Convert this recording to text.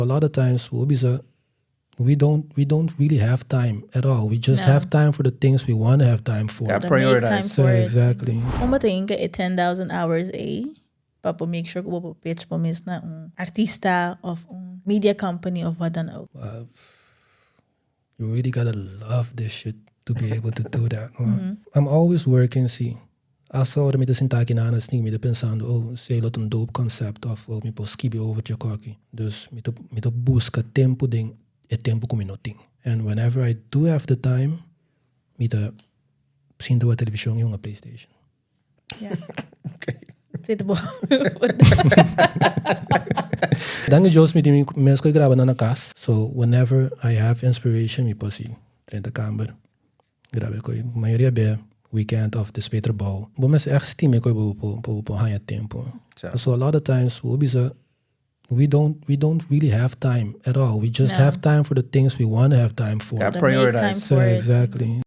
A lot of times we don't really have time at all. We just have time for the things we want to have time for. Got prioritize. So exactly. Uma tem que 10,000 hours para make sure que o pitch para mis na artista of media company of wat dan ook. You really gotta love this shit to be able to do that. I'm always working, see. Als eu me sentar aqui na anas, me pensando, sei lá, dope concept of, me posso escrever over de coque. Dus, me busca tempo ding, tempo com minutinho. And whenever I do have the time, me sinto a televisão e uma PlayStation. Yeah. Okay. Zit bom. Dan Jos met die mensen die graven na casa. So whenever I have inspiration, me posso ir dentro da câmera. Grave coi. Maioria be weekend of the speter ball. Bom, mas echt stime coi po haya tempo. So a lot of times we don't really have time at all. We just have time for the things we want to have time for. Got prioritize. So exactly.